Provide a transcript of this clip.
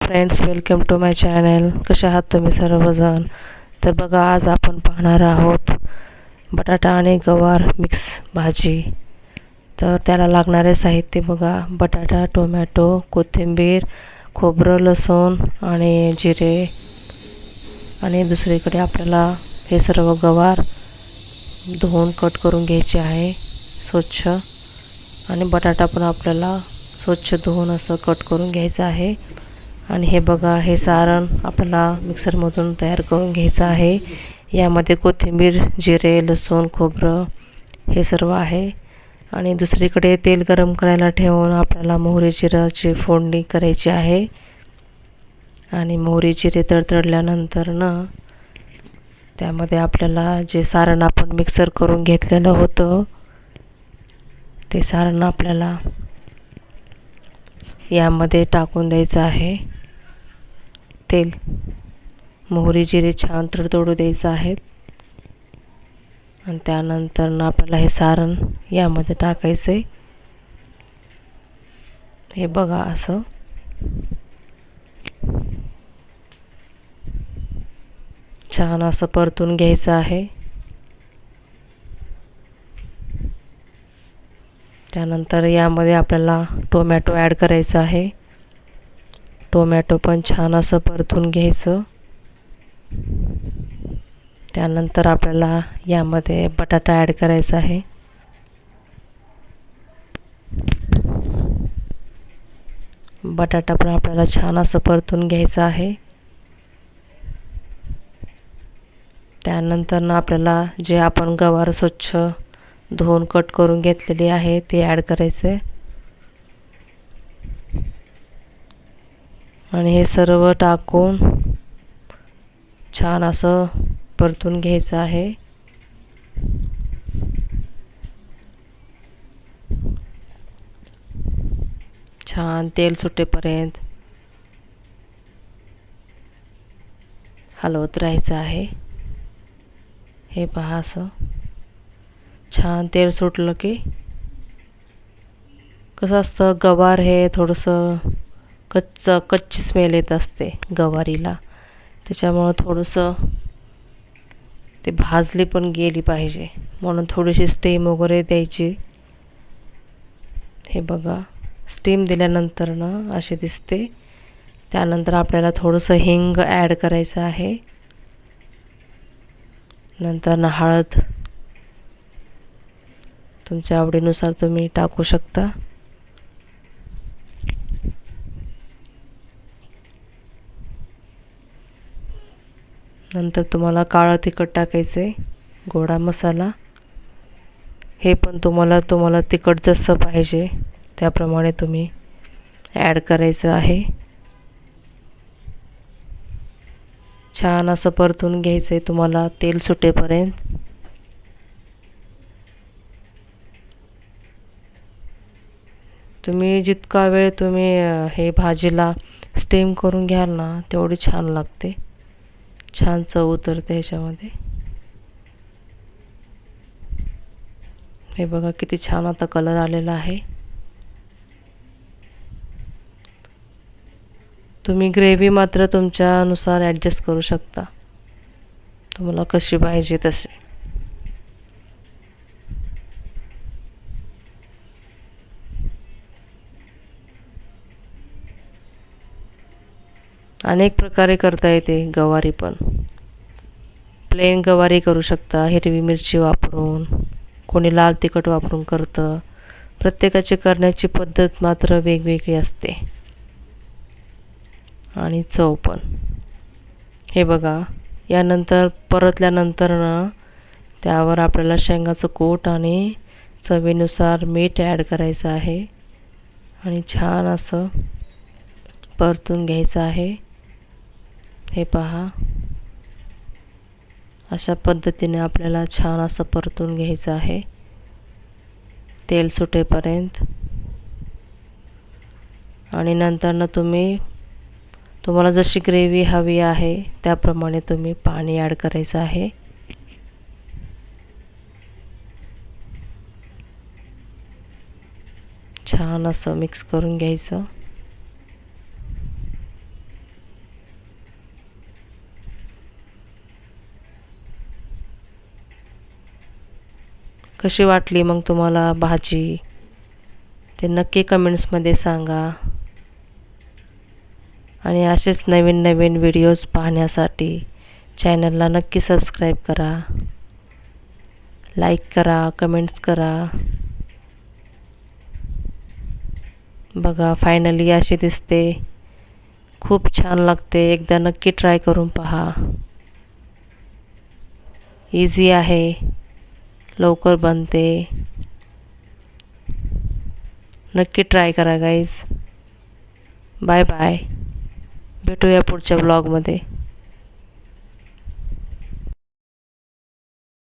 Friends, welcome to my channel. कशा आहात तुम्ही सर्वजण? तर बघा, आज आपण पाहणार आहोत बटाटा आणि गवार मिक्स भाजी. तर त्याला लागणारे साहित्य बघा: बटाटा, टोमॅटो, कोथिंबीर, खोबरं, लसूण आणि जिरे. आणि दुसरीकडे आपल्याला हे सर्व गवार धुवून कट करून घ्यायचे आहे स्वच्छ. आणि बटाटा पण आपल्याला स्वच्छ धुवून असं कट करून घ्यायचं आहे. आणि हे बघा, हे सारण आपल्याला मिक्सरमधून तयार करून घ्यायचं आहे. यामध्ये कोथिंबीर, जिरे, लसूण, खोबरं हे सर्व आहे. आणि दुसरीकडे तेल गरम करायला ठेवून आपल्याला मोहरी जिऱ्याची फोडणी करायची आहे. आणि मोहरी जिरे तडतडल्यानंतर त्यामध्ये आपल्याला जे सारण आपण मिक्सर करून घेतलेलं होतं ते सारण आपल्याला यामध्ये टाकून द्यायचं आहे. तेल, मोहरी जिरे छान तडतडू द्यायचं आहे. आणि त्यानंतर आपल्याला हे सारण यामध्ये टाकायचं आहे. हे बघा, असं छान असं परतून घ्यायचं आहे. त्यानंतर यामध्ये आपल्याला टोमॅटो ॲड करायचा आहे. टोमॅटो पण छान असं परतून घ्यायचं. त्यानंतर आपल्याला यामध्ये बटाटा ॲड करायचा आहे. बटाटा पण आपल्याला छान असं परतून घ्यायचं आहे. त्यानंतर आपल्याला जे आपण गवार स्वच्छ धुवून कट करून घेतलेली आहे ते ॲड करायचे. आणि हे सर्व टाकून छान असं परतून घ्यायचं आहे. छान तेल सुटेपर्यंत हलवत राहायचं आहे. हे पहा, असं छान तेल सुटलं की कसं असतं, गवार हे थोडंसं कच्ची स्मेल येत असते गवारीला. त्याच्यामुळं थोडंसं ते भाजली पण गेली पाहिजे, म्हणून थोडीशी स्टीम वगैरे द्यायची. हे बघा, स्टीम दिल्यानंतर असे दिसते. त्यानंतर आपल्याला थोडंसं हिंग ॲड करायचं आहे. नंतर हळद तुमच्या आवडीनुसार तुम्ही टाकू शकता. नंतर तुम्हाला काळं तिखट टाकायचे, गोडा मसाला. हे पण तुम्हाला तिखट जसं पाहिजे त्याप्रमाणे तुम्ही ॲड करायचं आहे. छान असं परतून घ्यायचं आहे तुम्हाला तेल सुटेपर्यंत. तुम्ही जितका वेळ तुम्ही हे भाजीला स्टीम करून घ्याल ना, तेवढी छान लागते, छान चव उतरते ह्याच्यामध्ये. हे बघा, किती छान आता कलर आलेला आहे. तुम्ही ग्रेव्ही मात्र तुमच्यानुसार ॲडजस्ट करू शकता, तुम्हाला कशी पाहिजे तशी. अनेक प्रकारे करता येते गवारी पण. प्लेन गवारी करू शकता हिरवी मिरची वापरून, कोणी लाल तिखट वापरून करतं. प्रत्येकाची करण्याची पद्धत मात्र वेगवेगळी असते आणि चव पण. हे बघा, यानंतर परतल्यानंतर त्यावर आपल्याला शेंगाचं कूट आणि चवीनुसार मीठ ॲड करायचं आहे. आणि छान असं परतून घ्यायचं आहे. हे पहा, अशा पद्धतीने आपल्याला छान असं परतून घ्यायचं आहे तेल सुटेपर्यंत. आणि नंतर तुम्हाला जशी ग्रेव्ही हवी आहे त्याप्रमाणे तुम्ही पाणी ॲड करायचं आहे. छान असं मिक्स करून घ्यायचं. कशी वाटली मग तुम्हाला भाजी ते नक्की कमेंट्समध्ये सांगा. आणि असेच नवीन नवीन व्हिडिओज पाहण्यासाठी चॅनलला नक्की सबस्क्राईब करा, लाईक करा, कमेंट्स करा. बघा फायनली अशी दिसते. खूप छान लागते. एकदा नक्की ट्राय करून पहा. इझी आहे, लवकर बनते. नक्की ट्राय करा गाईज. Bye bye. भेटूया पुढच्या व्लॉगमध्ये.